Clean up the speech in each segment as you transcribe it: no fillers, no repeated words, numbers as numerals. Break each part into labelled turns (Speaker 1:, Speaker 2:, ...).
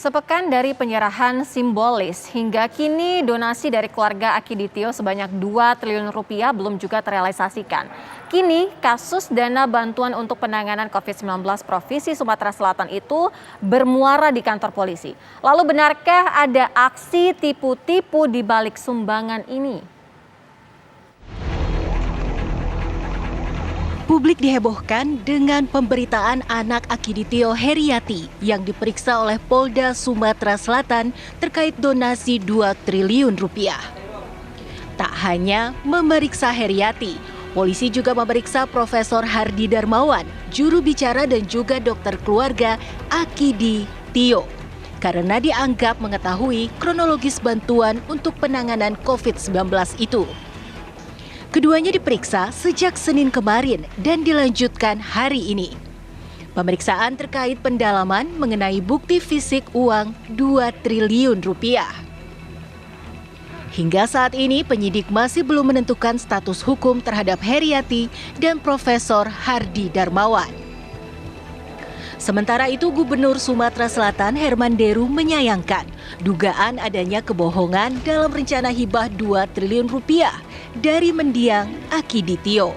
Speaker 1: Sepekan dari penyerahan simbolis, hingga kini donasi dari keluarga Akiditio sebanyak 2 triliun rupiah belum juga terrealisasikan. Kini kasus dana bantuan untuk penanganan COVID-19 Provinsi Sumatera Selatan itu bermuara di kantor polisi. Lalu benarkah ada aksi tipu-tipu di balik sumbangan ini?
Speaker 2: Publik dihebohkan dengan pemberitaan anak Akiditio Heriati yang diperiksa oleh Polda Sumatera Selatan terkait donasi 2 triliun rupiah. Tak hanya memeriksa Heriati, polisi juga memeriksa Profesor Hardi Darmawan, juru bicara dan juga dokter keluarga Akiditio, karena dianggap mengetahui kronologis bantuan untuk penanganan COVID-19 itu. Keduanya diperiksa sejak Senin kemarin dan dilanjutkan hari ini. Pemeriksaan terkait pendalaman mengenai bukti fisik uang 2 triliun rupiah. Hingga saat ini penyidik masih belum menentukan status hukum terhadap Heriati dan Profesor Hardi Darmawan. Sementara itu, Gubernur Sumatera Selatan Herman Deru menyayangkan dugaan adanya kebohongan dalam rencana hibah 2 triliun rupiah dari mendiang Akiditio.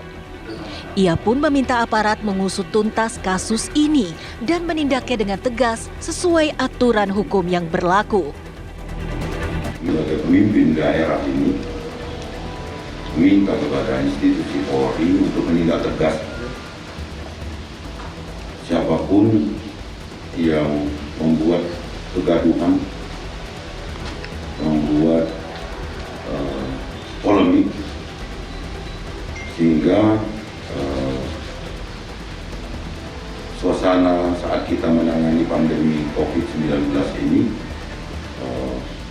Speaker 2: Ia pun meminta aparat mengusut tuntas kasus ini dan menindaknya dengan tegas sesuai aturan hukum yang berlaku.
Speaker 3: Sebagai pemimpin daerah ini, minta kepada institusi Polri untuk menindak tegas siapapun yang membuat kegaduhan, membuat polemik, sehingga suasana saat kita menangani pandemi COVID-19 ini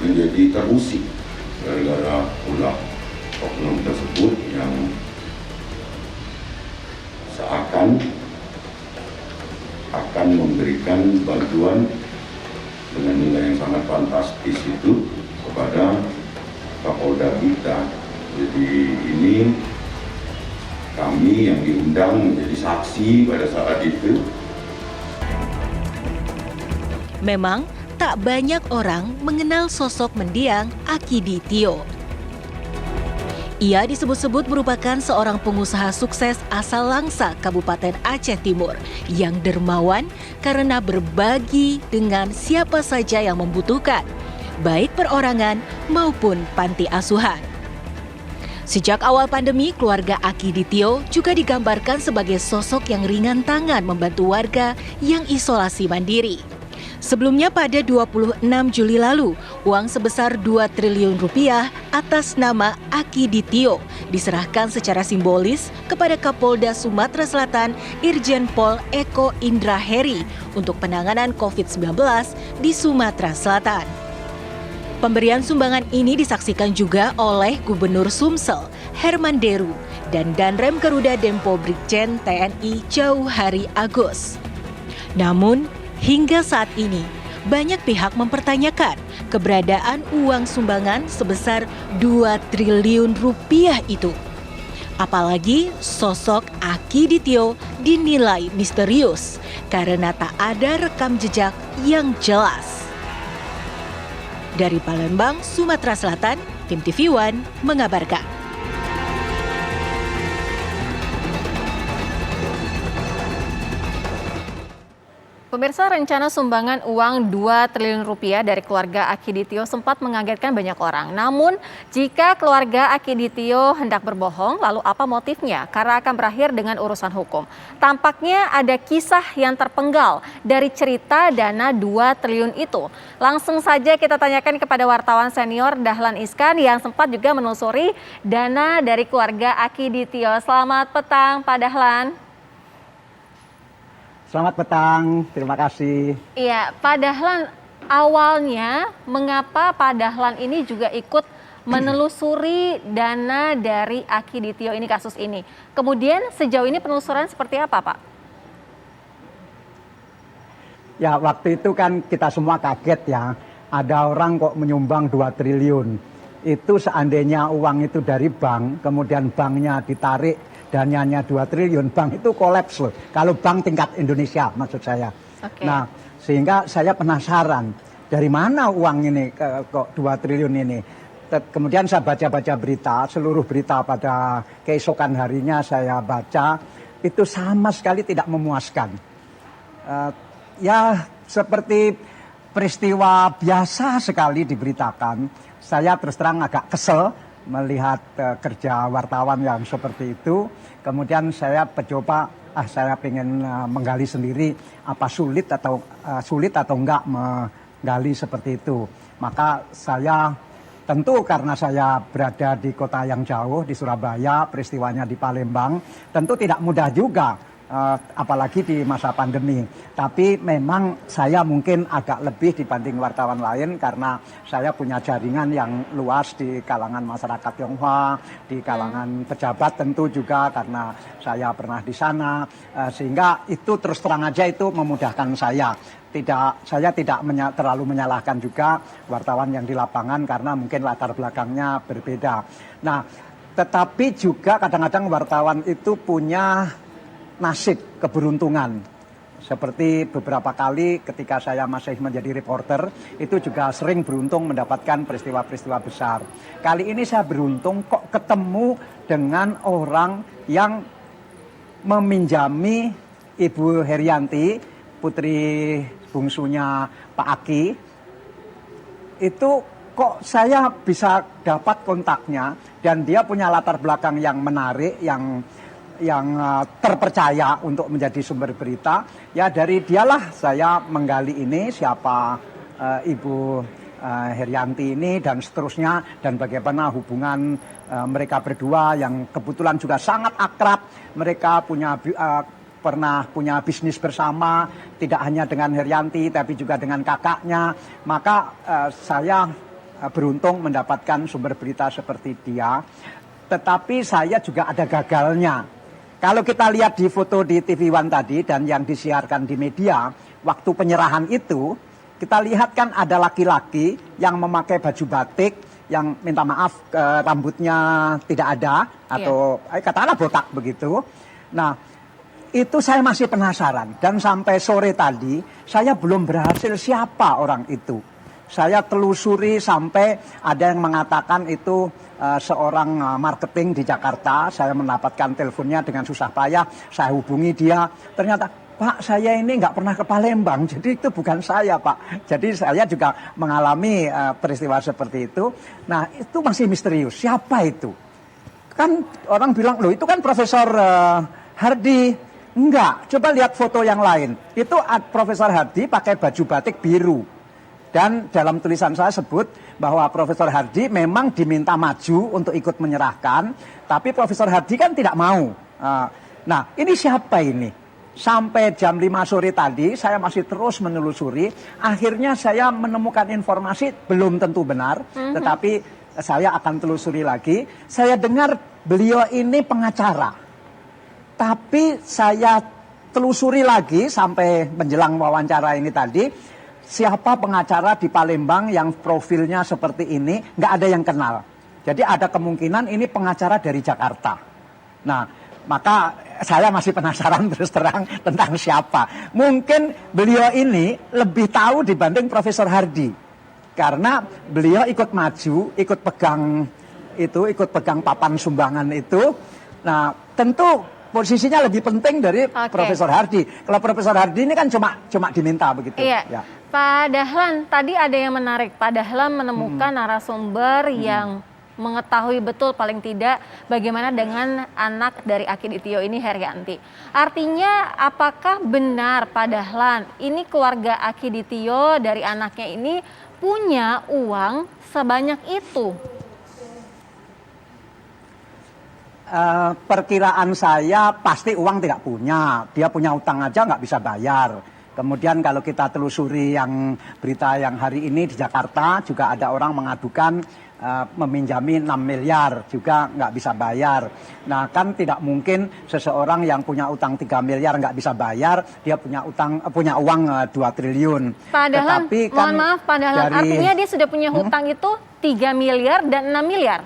Speaker 3: menjadi terusik gara-gara ulah oknum tersebut yang seakan akan memberikan bantuan dengan nilai yang sangat fantastis itu kepada Kapolda kita. Jadi ini kami yang diundang menjadi saksi pada saat itu.
Speaker 2: Memang tak banyak orang mengenal sosok mendiang Akiditio. Ia disebut-sebut merupakan seorang pengusaha sukses asal Langsa, Kabupaten Aceh Timur, yang dermawan karena berbagi dengan siapa saja yang membutuhkan, baik perorangan maupun panti asuhan. Sejak awal pandemi, keluarga Akiditio juga digambarkan sebagai sosok yang ringan tangan membantu warga yang isolasi mandiri. Sebelumnya pada 26 Juli lalu, uang sebesar 2 triliun rupiah atas nama Akiditio diserahkan secara simbolis kepada Kapolda Sumatera Selatan Irjen Pol Eko Indra Heri untuk penanganan COVID-19 di Sumatera Selatan. Pemberian sumbangan ini disaksikan juga oleh Gubernur Sumsel Herman Deru dan Danrem Garuda Dempo Brigjen TNI Jauhari Agus. Namun, hingga saat ini, banyak pihak mempertanyakan keberadaan uang sumbangan sebesar 2 triliun rupiah itu. Apalagi sosok Akiditio dinilai misterius karena tak ada rekam jejak yang jelas. Dari Palembang, Sumatera Selatan, Tim TV One mengabarkan.
Speaker 1: Pemirsa, rencana sumbangan uang 2 triliun rupiah dari keluarga Akiditio sempat mengagetkan banyak orang. Namun, jika keluarga Akiditio hendak berbohong, lalu apa motifnya? Karena akan berakhir dengan urusan hukum. Tampaknya ada kisah yang terpenggal dari cerita dana 2 triliun itu. Langsung saja kita tanyakan kepada wartawan senior Dahlan Iskan yang sempat juga menelusuri dana dari keluarga Akiditio. Selamat petang, Pak Dahlan.
Speaker 4: Selamat petang, terima kasih.
Speaker 1: Iya, Pak Dahlan, awalnya mengapa Pak Dahlan ini juga ikut menelusuri dana dari Akiditio ini, kasus ini? Kemudian sejauh ini penelusuran seperti apa, Pak?
Speaker 4: Ya, waktu itu kan kita semua kaget ya, ada orang kok menyumbang 2 triliun. Itu seandainya uang itu dari bank, kemudian banknya ditarik, dananya 2 triliun, bank itu kolaps loh. Kalau bank tingkat Indonesia maksud saya.
Speaker 1: Okay.
Speaker 4: Nah, sehingga saya penasaran, dari mana uang ini kok 2 triliun ini. Kemudian saya baca-baca berita, seluruh berita pada keesokan harinya saya baca, itu sama sekali tidak memuaskan. Ya seperti peristiwa biasa sekali diberitakan. Saya terus terang agak kesel melihat kerja wartawan yang seperti itu. Kemudian saya mencoba, saya ingin menggali sendiri apa sulit atau enggak menggali seperti itu. Maka saya tentu karena saya berada di kota yang jauh, di Surabaya, peristiwanya di Palembang, tentu tidak mudah juga, apalagi di masa pandemi. Tapi memang saya mungkin agak lebih dibanding wartawan lain karena saya punya jaringan yang luas di kalangan masyarakat Tionghoa, di kalangan pejabat tentu juga karena saya pernah di sana, sehingga itu terus terang aja itu memudahkan saya. Saya tidak terlalu menyalahkan juga wartawan yang di lapangan karena mungkin latar belakangnya berbeda. Nah, tetapi juga kadang-kadang wartawan itu punya nasib, keberuntungan. Seperti beberapa kali ketika saya masih menjadi reporter, itu juga sering beruntung mendapatkan peristiwa-peristiwa besar. Kali ini saya beruntung kok ketemu dengan orang yang meminjami Ibu Herianti, putri bungsunya Pak Aki. Itu kok saya bisa dapat kontaknya dan dia punya latar belakang yang menarik, yang terpercaya untuk menjadi sumber berita. Ya dari dialah saya menggali ini siapa Ibu Herianti ini dan seterusnya, dan bagaimana hubungan mereka berdua yang kebetulan juga sangat akrab. Mereka pernah punya bisnis bersama, tidak hanya dengan Herianti tapi juga dengan kakaknya. Maka saya beruntung mendapatkan sumber berita seperti dia. Tetapi saya juga ada gagalnya. Kalau kita lihat di foto di TV One tadi dan yang disiarkan di media, waktu penyerahan itu, kita lihat kan ada laki-laki yang memakai baju batik, yang minta maaf rambutnya tidak ada, atau katakanlah botak begitu. Nah, itu saya masih penasaran. Dan sampai sore tadi, saya belum berhasil siapa orang itu. Saya telusuri sampai ada yang mengatakan itu seorang marketing di Jakarta. Saya mendapatkan teleponnya dengan susah payah. Saya hubungi dia. Ternyata, Pak, saya ini nggak pernah ke Palembang. Jadi itu bukan saya, Pak. Jadi saya juga mengalami peristiwa seperti itu. Nah, itu masih misterius. Siapa itu? Kan orang bilang, loh itu kan Profesor Hardi. Enggak, coba lihat foto yang lain. Itu Profesor Hardi pakai baju batik biru. Dan dalam tulisan saya sebut bahwa Profesor Hardi memang diminta maju untuk ikut menyerahkan, tapi Profesor Hardi kan tidak mau. Nah, ini siapa ini? Sampai jam 5 sore tadi saya masih terus menelusuri. Akhirnya saya menemukan informasi belum tentu benar, tetapi saya akan telusuri lagi. Saya dengar beliau ini pengacara. Tapi saya telusuri lagi sampai menjelang wawancara ini tadi. Siapa pengacara di Palembang yang profilnya seperti ini, nggak ada yang kenal. Jadi ada kemungkinan ini pengacara dari Jakarta. Nah, maka saya masih penasaran terus terang tentang siapa. Mungkin beliau ini lebih tahu dibanding Profesor Hardi. Karena beliau ikut maju, ikut pegang papan sumbangan itu. Nah, tentu posisinya lebih penting dari Profesor Hardi. Kalau Profesor Hardi ini kan cuma diminta begitu.
Speaker 1: Iya.
Speaker 4: Ya.
Speaker 1: Pak Dahlan, tadi ada yang menarik. Pak Dahlan menemukan narasumber yang mengetahui betul paling tidak bagaimana dengan anak dari Akiditio ini, Herianti. Artinya apakah benar Pak Dahlan, ini keluarga Akiditio dari anaknya ini punya uang sebanyak itu?
Speaker 4: Perkiraan saya pasti uang tidak punya. Dia punya utang aja nggak bisa bayar. Kemudian kalau kita telusuri yang berita yang hari ini di Jakarta, juga ada orang mengadukan meminjami 6 miliar juga nggak bisa bayar. Nah kan tidak mungkin seseorang yang punya utang 3 miliar nggak bisa bayar, dia punya uang 2 triliun.
Speaker 1: Pak Dahlan,
Speaker 4: Tetapi kan
Speaker 1: mohon maaf Pak Dahlan, artinya dia sudah punya hutang itu 3 miliar dan 6 miliar?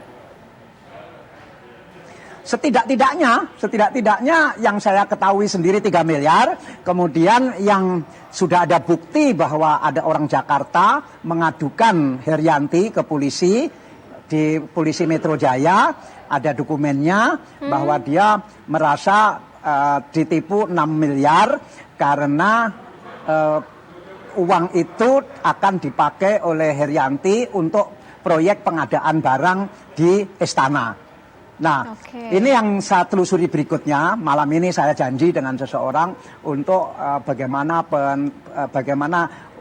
Speaker 4: Setidak-tidaknya yang saya ketahui sendiri 3 miliar, kemudian yang sudah ada bukti bahwa ada orang Jakarta mengadukan Herianti ke polisi, di Polisi Metro Jaya, ada dokumennya bahwa dia merasa ditipu 6 miliar karena uang itu akan dipakai oleh Herianti untuk proyek pengadaan barang di istana. Nah, ini yang saya telusuri berikutnya. Malam ini saya janji dengan seseorang untuk bagaimana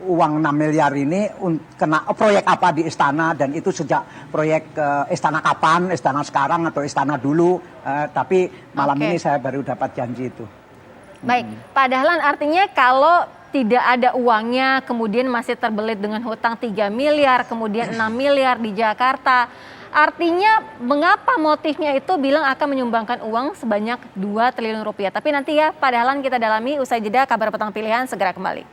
Speaker 4: uang 6 miliar ini kena proyek apa di istana, dan itu sejak proyek istana kapan, istana sekarang atau istana dulu. Tapi malam ini saya baru dapat janji itu.
Speaker 1: Baik, Pak Dahlan, artinya kalau tidak ada uangnya, kemudian masih terbelit dengan hutang 3 miliar, kemudian 6 miliar di Jakarta, artinya mengapa motifnya itu bilang akan menyumbangkan uang sebanyak 2 triliun rupiah. Tapi nanti ya Pak Dahlan kita dalami usai jeda. Kabar Petang Pilihan segera kembali.